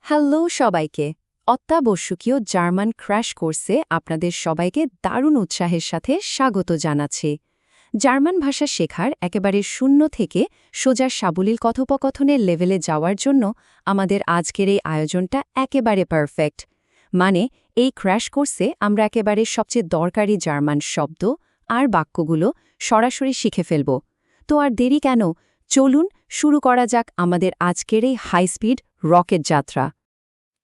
Hello সবাইকে। অত্যাবশ্যকীয় German crash কোর্সে আপনাদের সবাইকে দারুণ উৎসাহের সাথে স্বাগত জানাচ্ছি। জার্মান ভাষা শেখার একেবারে শূন্য থেকে সোজা সাবলীল কথোপকথনের লেভেলে যাওয়ার জন্য আমাদের আজকের এই আয়োজনটা একেবারে পারফেক্ট। মানে এই ক্র্যাশ কোর্সে আমরা একেবারে সবচেয়ে দরকারি জার্মান শব্দ আর বাক্যগুলো সরাসরি শিখে ফেলব। তো আর দেরি কেন, চলুন শুরু করা যাক আমাদের আজকের এই হাই স্পিড রকেট যাত্রা।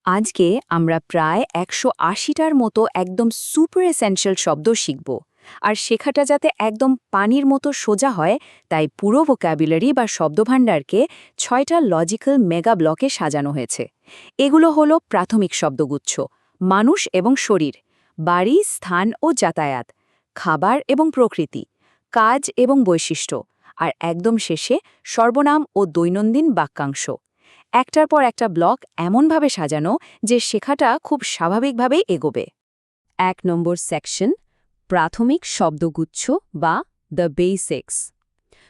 আজকে আমরা প্রায় 180টার মতো একদম সুপার এসেনশিয়াল শব্দ শিখব, আর শেখাটা যাতে একদম পানির মতো সোজা হয় তাই পুরো ভোক্যাবুলারি বা শব্দভাণ্ডারকে 6টা লজিক্যাল মেগা ব্লকে সাজানো হয়েছে। এগুলো হলো প্রাথমিক শব্দগুচ্ছ, মানুষ এবং শরীর, বাড়ি, স্থান ও যাতায়াত, খাবার এবং প্রকৃতি, কাজ এবং বৈশিষ্ট্য, আর একদম শেষে সর্বনাম ও দৈনন্দিন বাক্যাংশ। একটার পর একটা ব্লক এমনভাবে সাজানো যে শেখাটা খুব স্বাভাবিকভাবেই এগোবে। 1 নম্বর সেকশন, প্রাথমিক শব্দগুচ্ছ বা দ্য বেসিক্স।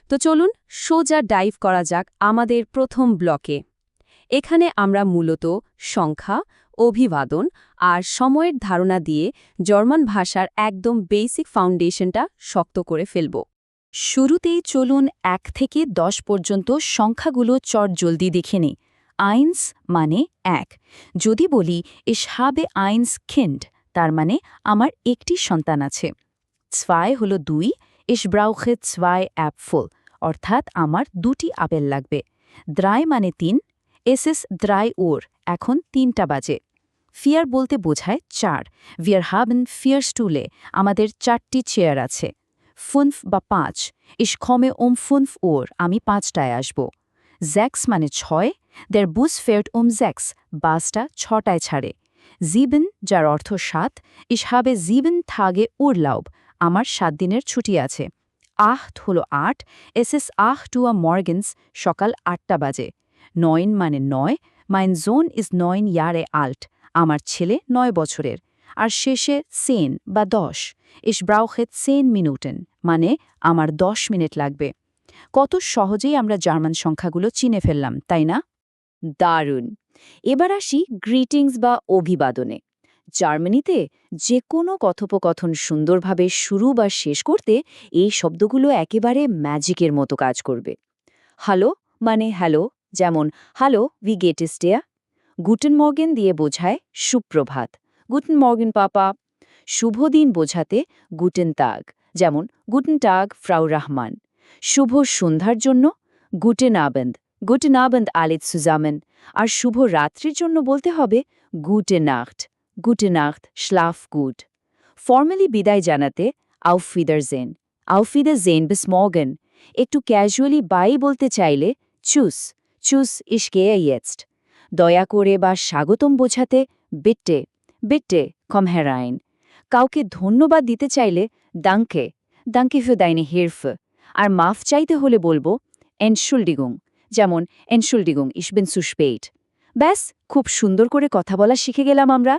তো চলুন সোজা ডাইভ করা যাক আমাদের প্রথম ব্লকে। এখানে আমরা মূলত সংখ্যা, অভিবাদন আর সময়ের ধারণা দিয়ে জার্মান ভাষার একদম বেসিক ফাউন্ডেশনটা শক্ত করে ফেলব। শুরুতেই চলুন 1 থেকে 10 পর্যন্ত সংখ্যাগুলো চটজলদি দেখে নিই। আইন্স মানে 1। যদি বলি ইস হাবে আইন্স কিন্ড, তার মানে আমার একটি সন্তান আছে। 2 হলো 2, ইস ব্রাউখে 2 অ্যাপফল, অর্থাৎ আমার 2টি আপেল লাগবে। 3 মানে 3, এস এস 3 ওর, এখন 3টা বাজে। 4 বলতে বোঝায় 4, ভিয়ার হাবেন 4 স্টুলে, আমাদের 4টি চেয়ার আছে। 5 বা 5, ইস কমে 5 ওর, আমি 5টায় আসব। 6 মানে 6, দের বুস ফেয়ার্ট 6, বাসটা 6টায় ছাড়ে। 7, যার অর্থ 7, ইস হাবে 7 থাগে উরলাউব, আমার 7 দিনের ছুটি আছে। 8 হলো 8, এস এস 8 উয়া মর্গেন্স, সকাল 8টা বাজে। 9 মানে 9, মাইন জোন ইজ 9 ইয়ারে আল্ট, আমার ছেলে 9 বছরের। আর শেষে সেন বা 10, ইস ব্রাউখেত 10 মিনুটেন, মানে আমার 10 মিনিট লাগবে। কত সহজেই আমরা জার্মান সংখ্যাগুলো চিনে ফেললাম, তাই না? দারুণ। এবার আসি গ্রিটিংস বা অভিবাদনে। জার্মানিতে যে কোনো কথোপকথন সুন্দরভাবে শুরু বা শেষ করতে এই শব্দগুলো একেবারে ম্যাজিকের মতো কাজ করবে। হ্যালো মানে হ্যালো, যেমন হ্যালো ভি গেট ইস ডেয়া। গুটেন মর্গেন দিয়ে বোঝায় সুপ্রভাত, গুটেন মর্গেন পাপা। শুভ দিন বোঝাতে গুটেন তাগ, যেমন গুটেন টাগ ফ্রাউ রহমান। শুভ সন্ধ্যার জন্য গুটেন আবেন্দ, গুটেন আবেন্দ আলেত সুজামেন। আর শুভ রাত্রির জন্য বলতে হবে গুটে নাখট, গুটে নাখট, শ্লাফ গুড। ফর্মালি বিদায় জানাতে আউফিদারজেন, আউফিদারজেন বিস মর্গেন। একটু ক্যাজুয়ালি বাই বলতে চাইলে চুস, চুস ইস গেয়া ইয়েটস্ট। দয়া করে বা স্বাগতম বোঝাতে বিট্টে, বিট্টে কম হেরাইন। কাউকে ধন্যবাদ দিতে চাইলে দাঙ্কে, দাঙ্কে ফে দাইনে হিরফ। আর মাফ চাইতে হলে বলবো এনশুল্ডিগুং, যেমন এনশুল্ডিগুং ইস বিন সুস্পেইট। ব্যাস, খুব সুন্দর করে কথা বলা শিখে গেলাম আমরা।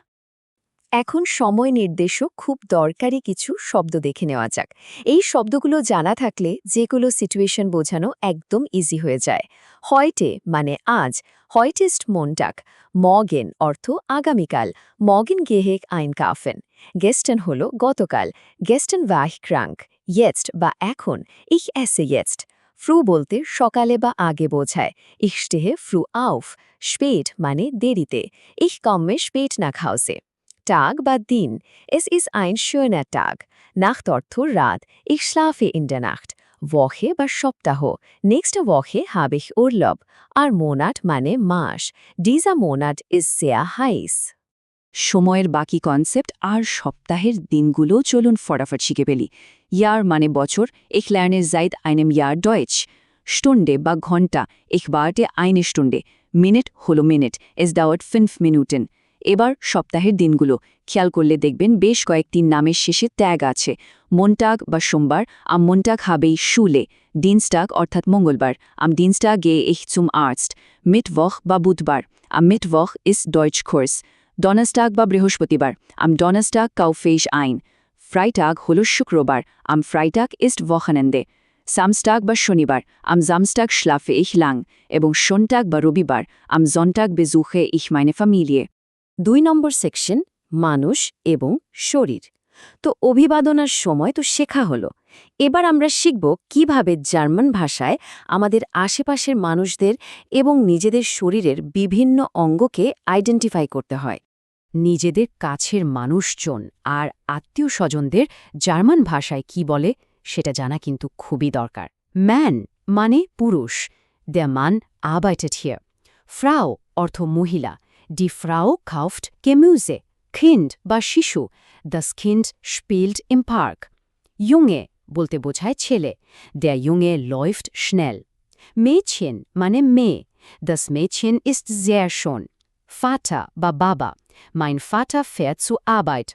এখন সময় নির্দেশক খুব দরকারি কিছু শব্দ দেখে নেওয়া যাক। এই শব্দগুলো জানা থাকলে যেগুলো সিচুয়েশন বোঝানো একদম ইজি হয়ে যায়। হয়টে মানে আজ, হয়টেস্ট মনটাক। মগেন অর্থ আগামীকাল, মগেন গেহেক আইন কাফেন। গেস্টেন হল গতকাল, গেস্টেন ওয়াহ ক্রাঙ্ক। ইয়েস্ট বা এখন, ইহ এসে ইয়েস্ট। ফ্রু বলতে সকালে বা আগে বোঝায়, ইহ স্টেহে ফ্রু আউফ। স্পেট মানে দেরিতে, ইহ কম্মে স্পেট না খাওসে। টাগ বা দিন, es ist ein schöner Tag. নাখট অর্থ রাত, ich schlafe in der Nacht. ওয়াহে বা সপ্তাহ, nächste Woche habe ich Urlaub. আর মোনাট মানে মাস, dieser Monat ist sehr heiß. সময়ের বাকি কনসেপ্ট আর সপ্তাহের দিনগুলো চলুন ফটাফট শিখে ফেলি। ইয়ার মানে বছর, ich lerne seit einem Jahr Deutsch. স্টুন্ডে বা ঘণ্টা, ich warte eine Stunde. Minute হলো মিনিট, es dauert 5 Minuten. এবার সপ্তাহের দিনগুলো খেয়াল করলে দেখবেন বেশ কয়েকটি নামের শেষে ট্যাগ আছে। মন্টাগ বা সোমবার, আম মন্টাগ হাবেই শুলে। ডিনস্টাগ অর্থাৎ মঙ্গলবার, আম ডিনস্টাগ গে ich zum Arzt. মিটওয়খ বা বুধবার, আম মিটওয়খ ইস ডয়েচ কোর্স। ডনাস্টাগ বা বৃহস্পতিবার, আম ডনাস্টাগ কাউফেইশ আইন। ফ্রাইটাগ হল শুক্রবার, আম ফ্রাইটাগ ইস্ট ওয়াখানেন্দে। সামস্টাগ বা শনিবার আম জামস্টাগ schlafe ich lang এবং সন্টাগ বা রবিবার আম সন্টাগ besuche ich meine Familie। 2 নম্বর সেকশন মানুষ এবং শরীর। তো অভিবাদনার সময় তো শেখা হলো। এবার আমরা শিখব কিভাবে জার্মান ভাষায় আমাদের আশেপাশের মানুষদের এবং নিজেদের শরীরের বিভিন্ন অঙ্গকে আইডেন্টিফাই করতে হয়। নিজেদের কাছের মানুষজন আর আত্মীয় স্বজনদের জার্মান ভাষায় কি বলে সেটা জানা কিন্তু খুবই দরকার। ম্যান মানে পুরুষ, der Mann arbeitet hier। Frau অর্থ মহিলা, die Frau kauft Gemüse। Kind বা শিশু, das Kind spielt im Park। Junge বলতে বোঝায় ছেলে, der Junge läuft schnell। Mädchen মানে মেয়ে, das Mädchen ist sehr schön। Vater বা বাবা, mein Vater fährt zur Arbeit।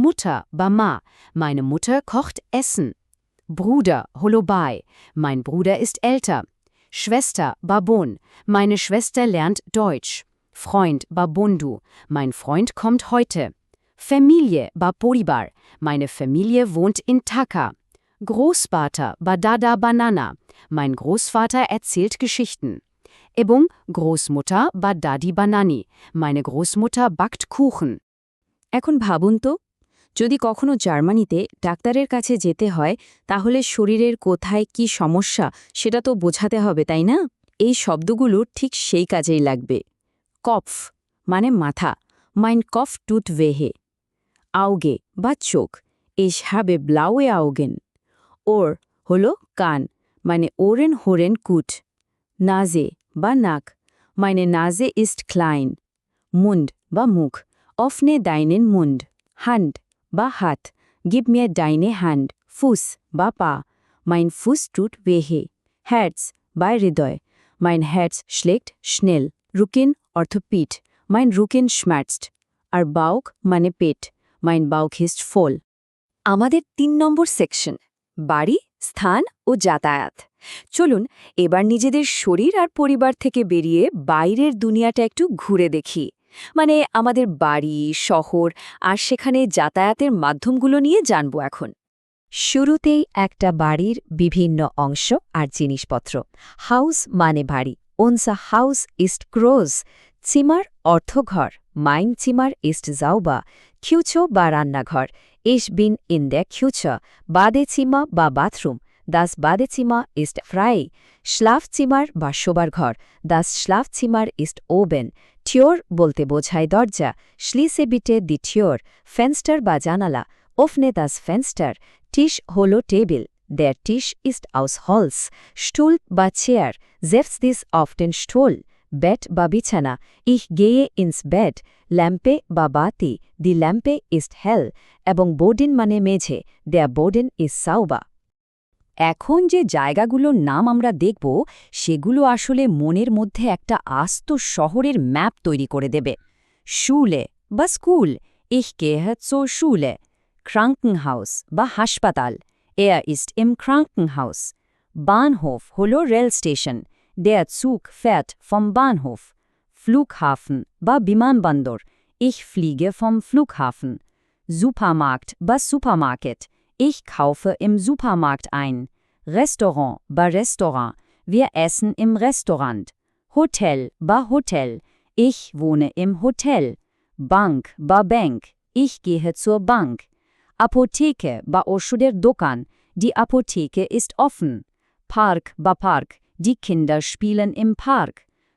Mutter বা মা, meine Mutter kocht Essen। Bruder holo bei, mein Bruder ist älter। Schwester বা বোন, meine Schwester lernt Deutsch। Freund বা বন্ধু, mein Freund kommt heute। Familie বা পরিবার, meine Familie wohnt in Taka। Großvater বা Dada বা নানা, mein Großvater erzählt Geschichten। এবং Großmutter বা Dadi বা নানি, meine Großmutter backt Kuchen। এখন ভাবুন তো, যদি কখনো জার্মানিতে ডাক্তারের কাছে যেতে হয় তাহলে শরীরের কোথায় কি সমস্যা সেটা তো বোঝাতে হবে, তাই না? এই শব্দগুলো ঠিক সেই কাজেই লাগবে। কফ মানে মাথা, মাইন কফ টুথ ওয়েহে। আউগে বা চোখ, ich habe blaue Augen। ওর হলো কান, মানে ওরেন হোরেন কুট। নাজে বা নাক, meine Nase ist klein। মুন্ড বা মুখ, অফনে deinen Mund। হান্ড বা হাত, gib mir deine Hand। ফুস বা পা, mein Fuß tut wehe। Herz বা হৃদয়, mein Herz schlägt schnell। রুকিন অর্থ পিঠ, mein Rücken schmerzt। আর বাউক মানে পেট, mein Bauch ist voll। আমাদের 3 নম্বর সেকশন বাড়ি, স্থান ও যাতায়াত। চলুন এবার নিজেদের শরীর আর পরিবার থেকে বেরিয়ে বাইরের দুনিয়াটা একটু ঘুরে দেখি। মানে আমাদের বাড়ি, শহর আর সেখানে যাতায়াতের মাধ্যমগুলো নিয়ে জানব এখন। শুরুতেই একটা বাড়ির বিভিন্ন অংশ আর জিনিসপত্র। হাউস মানে বাড়ি, unser Haus ist groß। জিমার অর্থ ঘর, mein Zimmer ist sauber। কিউচো বা রান্নাঘর, ich bin in der Küche। বাদেজিমা বা bathroom, das Badezimmer ist frei। Schlafzimmer বা শোবার ঘর, das Schlafzimmer ist oben। Tür বলতে বোঝায় দরজা, schließe bitte die Tür। Fenster বা জানালা, öffne das Fenster। Tisch হলো table, der Tisch ist aus Holz। Stuhl বা chair, setz dich auf den Stuhl। Bett বা বিছানা, ich gehe ins Bett। ল্যাম্পে বা বাতি, die Lampe ist hell। এবং বোর্ডিন মানে মেঝে, der Boden ist sauber। এখন যে জায়গাগুলোর নাম আমরা দেখব সেগুলো আসলে মনের মধ্যে একটা আস্ত শহরের ম্যাপ তৈরি করে দেবে। Schule বা school, ich gehe zur Schule। Krankenhaus বা হাসপাতাল, er ist im Krankenhaus। Bahnhof হলো rail station, der Zug fährt vom Bahnhof। Flughafen বা বিমানবন্দর, ich fliege vom Flughafen। Supermarkt বা Supermarket, ich kaufe im Supermarkt ein। Restaurant বা Restaurant, wir essen im Restaurant। Hotel বা Hotel, ich wohne im Hotel। Bank বা Bank, ich gehe zur Bank। Apotheke বা ওষুধের দোকান, die Apotheke ist offen। Park বা Park, die Kinder spielen im Park।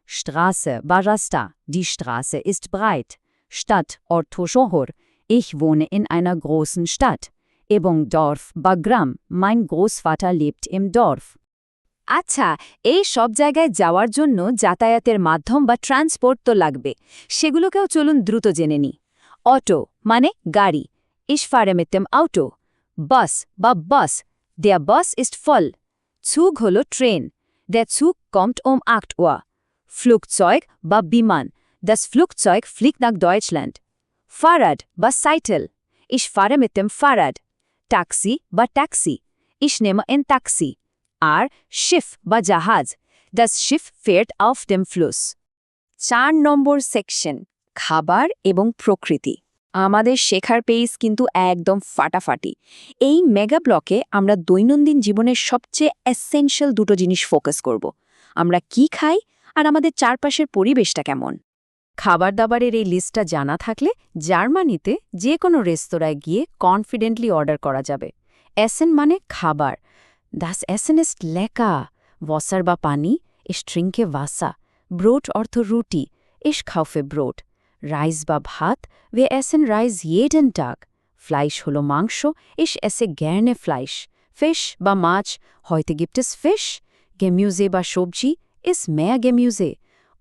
Straße বা Rasta, die Straße ist breit। Stadt অর্থ শহর, ich wohne in einer großen Stadt। এবং Dorf বা গ্রাম, mein Großvater lebt im Dorf। আচ্ছা, এই সব জায়গায় যাওয়ার জন্য যাতায়াতের মাধ্যম বা ট্রান্সপোর্ট তো লাগবে, সেগুলোকেও চলুন দ্রুত জেনে নিই। অটো মানে গাড়ি, ich fahre mit dem Auto। বাস বা বাস, der Bus ist voll। Zug হলো train, der Zug kommt um 8 Uhr। Flugzeug বা বিমান, das Flugzeug fliegt nach Deutschland। Fahrrad বা cycle, ich fahre mit dem Fahrrad। Taxi বা taxi, ich nehme ein Taxi। আর Schiff বা জাহাজ, das Schiff fährt auf dem Fluss। 4 নম্বর section খাবার এবং প্রকৃতি। আমাদের শেখার পেস কিন্তু একদম ফাটাফাটি। এই মেগা ব্লকে আমরা দৈনন্দিন জীবনের সবচেয়ে এসেনশিয়াল দুটো জিনিস ফোকাস করব। আমরা কি খাই আর আমাদের চারপাশের পরিবেশটা কেমন। খাবার দাবারের এই লিস্টটা জানা থাকলে জার্মানিতে যে কোনো রেস্তোরাঁয় গিয়ে কনফিডেন্টলি অর্ডার করা যাবে। এসেন মানে খাবার। Das Essen ist lecker. Wasser বা পানি, ich trinke Wasser. Brot অর্থ রুটি, ich kaufe Brot. রাইস বা ভাত, wir essen Reis jeden Tag. ফ্লাইশ হলো মাংস, ich esse gerne Fleisch. Fisch বা মাছ, heute gibt es Fisch. Gemüse বা সবজি, ist mehr Gemüse.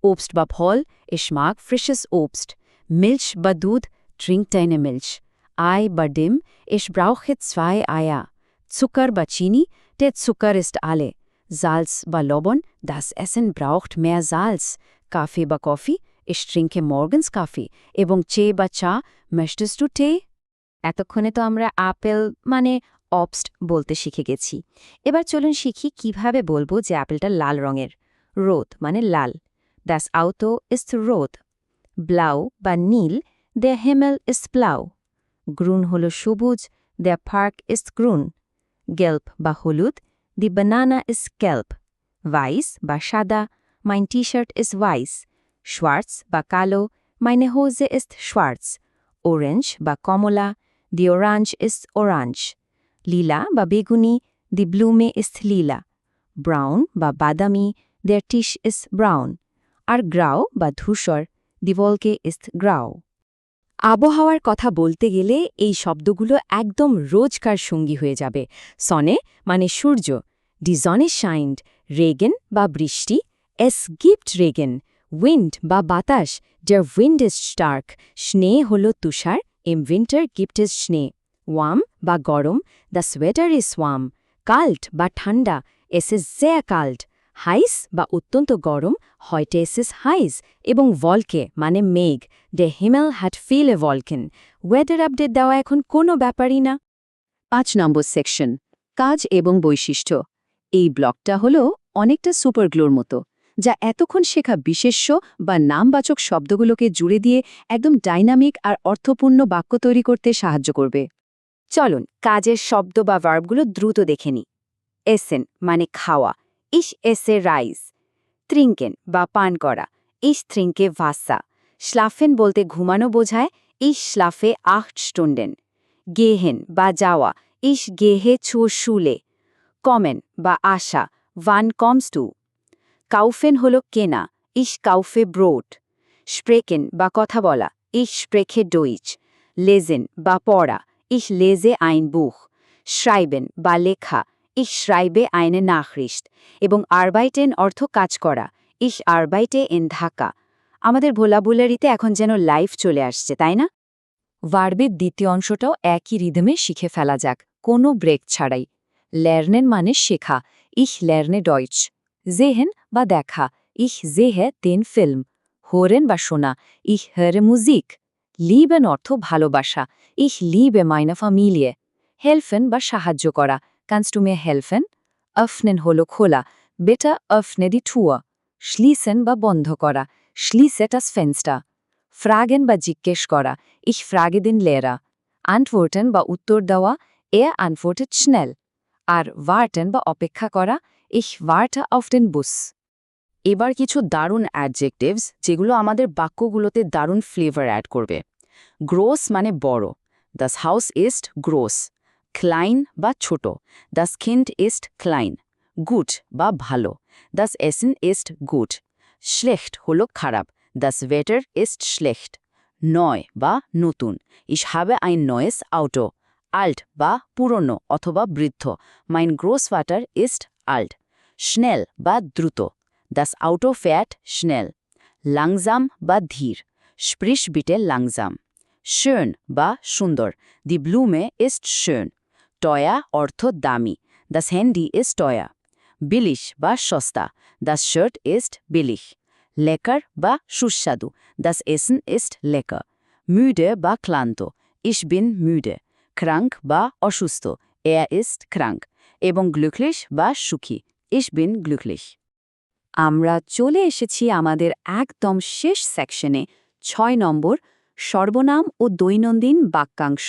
Obst বা ফল, ich mag frisches Obst. Milch বা দুধ, trink deine Milch. Ei বা ডিম, ich brauche 2 Eier. Zucker বা চিনি, der Zucker ist alle. Salz বা লবণ, das Essen braucht mehr Salz. Kaffee বা coffee, ich trinke morgens Kaffee. এবং চে বা চা, möchtest du Tee? এতক্ষণে তো আমরা আপেল মানে অবস্ট বলতে শিখে গেছি। এবার চলুন শিখি কিভাবে বলবো যে আপেলটা লাল রঙের। রোদ মানে লাল। Das Auto ist rot. Blau বা নীল, der Himmel ist blau. Grün হলো সবুজ, der Park ist grün. Gelb বা হলুদ, die Banana ist gelb. Weiß বা সাদা, mein T-Shirt ist weiß. Schwarz বা কালো, meine Hose ist schwarz. Orange বা কমলা, die Orange ist orange. Lila বা বেগুনি, die Blume ist lila. Brown বা বাদামি, der Tisch ist braun. আর গ্রাউ বা ধূসর, die Wolke ist grau. আবহাওয়ার কথা বলতে গেলে এই শব্দগুলো একদম রোজকার সঙ্গী হয়ে যাবে। সনে মানে সূর্য, die Sonne scheint, রেগেন বা বৃষ্টি, es gibt Regen, Wind বা বাতাস, der Wind ist stark, Schnee হল তুষার, im Winter gibt es Schnee. Warm বা গরম, das Wetter ist warm. Kalt বা ঠান্ডা, es ist sehr kalt. Heiß বা অত্যন্ত গরম, heute ist es heiß. এবং Wolke মানে মেঘ, der Himmel hat viele Wolken. Weather update দেওয়া এখন কোনো ব্যাপারই না। 5 নম্বর সেকশন, কাজ এবং বৈশিষ্ট্য। এই ব্লকটা হলো অনেকটা সুপারগ্লোর মতো, যা এতক্ষণ শেখা বিশেষ্য বা নামবাচক শব্দগুলোকে জুড়ে দিয়ে একদম ডাইনামিক আর অর্থপূর্ণ বাক্য তৈরি করতে সাহায্য করবে। চলুন কাজের শব্দ বা ভার্বগুলো দ্রুত দেখে নিই। এসেন মানে খাওয়া, ich esse Reis. Trinken বা পান করা, ich trinke Wasser. Schlafen বলতে ঘুমানো বোঝায়, ich schlafe 8 Stunden. Gehen বা যাওয়া, ich gehe zur Schule. Kommen বা আসা, wann kommst du? Kaufen হলো কেনা, ich kaufe Brot. Sprechen বা কথা বলা, ich spreche Deutsch. Lesen বা পড়া, ich lese ein Buch. Schreiben বা লেখা, ich schreibe eine Nachricht. এবং arbeiten অর্থ কাজ করা, ich arbeite in Dhaka. আমাদের ভোলাবুলারিতে এখন যেন লাইফ চলে আসছে, তাই না? ভার্বের দ্বিতীয় অংশটাও একই রিদমে শিখে ফেলা যাক, কোনো ব্রেক ছাড়াই। lernen মানে শেখা, ich lerne Deutsch. sehen বা দেখা, ich sehe den Film. hören বা শোনা, ich höre Musik. lieben অর্থ ভালোবাসা, ich liebe meine Familie. helfen বা সাহায্য করা, kannst du mir helfen? öffnen হলো খোলা, bitte öffne die Tür. schließen বা বন্ধ করা, schließe das Fenster. fragen বা জিজ্ঞেস করা, ich frage den Lehrer. antworten বা উত্তর দেওয়া, er antwortet schnell. আর warten বা অপেক্ষা করা, ich warte auf den Bus. এবার কিছু দারুণ অ্যাডজেক্টিভস যেগুলো আমাদের বাক্যগুলোতে দারুণ ফ্লেভার অ্যাড করবে। গ্রোস মানে বড়, das Haus ist groß. Klein বা ছোট, das Kind ist klein. Gut বা ভালো, das Essen ist gut. Schlecht হলো খারাপ, das Wetter ist schlecht. Neu বা নতুন, ich habe ein neues Auto. Alt বা পুরনো অথবা বৃদ্ধ, mein Großvater ist alt. Schnell বা দ্রুত, das Auto fährt schnell. Langsam বা ধীর, sprich bitte langsam. Schön বা সুন্দর, die Blume ist schön. Teuer অর্থ দামি, das Handy ist teuer. Billig বা সস্তা, das Shirt ist billig. Lecker বা সুস্বাদু, das Essen ist lecker. Müde বা ক্লান্ত, ich bin müde. Krank বা অসুস্থ, er ist krank. এবং glücklich বা সুখী, ich bin glücklich. আমরা চলে এসেছি আমাদের একদম শেষ সেকশনে, 6 নম্বর, সর্বনাম ও দৈনন্দিন বাক্যাংশ।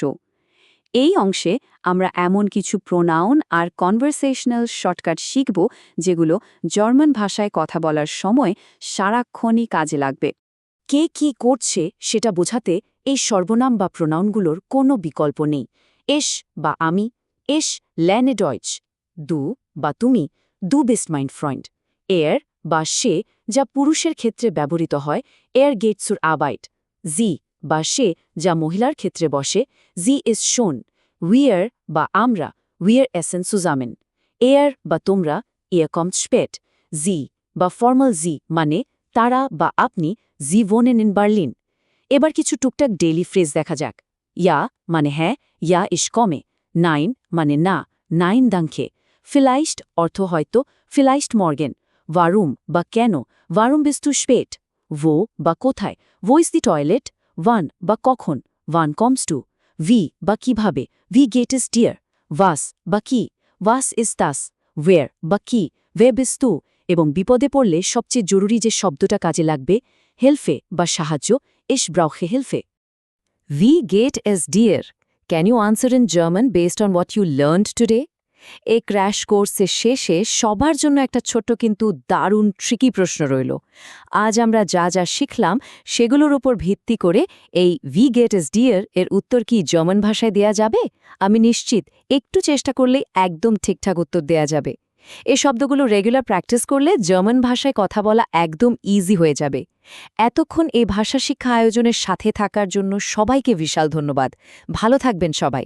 এই অংশে আমরা এমন কিছু প্রোনাউন আর কনভারসেশনাল শর্টকাট শিখব যেগুলো জার্মান ভাষায় কথা বলার সময় সারাক্ষণই কাজে লাগবে। কে কি করছে সেটা বোঝাতে এই সর্বনাম বা প্রোনাউনগুলোর কোনো বিকল্প নেই। এস বা আমি, এস ল্যানে ডয়েচ, দু বা তুমি, দু বেস্ট মাইন্ড ফ্রেন্ড। এর বা সে যা পুরুষের ক্ষেত্রে ব্যবহৃত হয়, এর গেটসুর আবাইট। জি বা সে যা মহিলার ক্ষেত্রে বসে, জি ইজ শোন। উইয়ার বা আমরা, উইয়ার এসেন সুজামেন। এর বা তোমরা, ইয়ে কমস স্পেট। জি বা ফর্মাল জি মানে তারা বা আপনি, জি ভোনেন ইন বার্লিন। এবার কিছু টুকটাক ডেইলি ফ্রেজ দেখা যাক। ইয়া মানে হ্যাঁ, ইয়া ইস কমে। নাইন মানে না, নাইন দাঙ্খে। ফিলাইস্ট অর্থ হয়তো, ফিলাইস্ট মর্গেন। ওয়ারুম বা কেন, ওয়ারুম বিস্তু স্পেট। ভো বা কোথায়, ভো ইস দি টয়লেট। ওয়ান বা কখন, ওয়ান কমস টু। ভি বা কিভাবে, ভি গেট ইস ডিয়ার। ওয়াস বা কি, ওয়াস ইস তাস। ওয়ের বা কি, ওয়ে বিস্তু। এবং বিপদে পড়লে সবচেয়ে জরুরি যে শব্দটা কাজে লাগবে, হেলফে বা সাহায্য, ইস ব্রাউখে হেলফে। Wie geht es dir? Can you answer in German based on what you learned today? এই ক্র্যাশ কোর্সের শেষে সবার জন্য একটা ছোট্ট কিন্তু দারুণ ট্রিকি প্রশ্ন রইল। আজ আমরা যা যা শিখলাম সেগুলোর উপর ভিত্তি করে এই ভি গেট এস ডিয়ার এর উত্তর কি জার্মান ভাষায় দেয়া যাবে? আমি নিশ্চিত একটু চেষ্টা করলেই একদম ঠিকঠাক উত্তর দেয়া যাবে। এই শব্দগুলো রেগুলার প্র্যাকটিস করলে জার্মান ভাষায় কথা বলা একদম ইজি হয়ে যাবে। এতক্ষণ এই ভাষা শিক্ষা আয়োজনের সাথে থাকার জন্য সবাইকে বিশাল ধন্যবাদ। ভালো থাকবেন সবাই।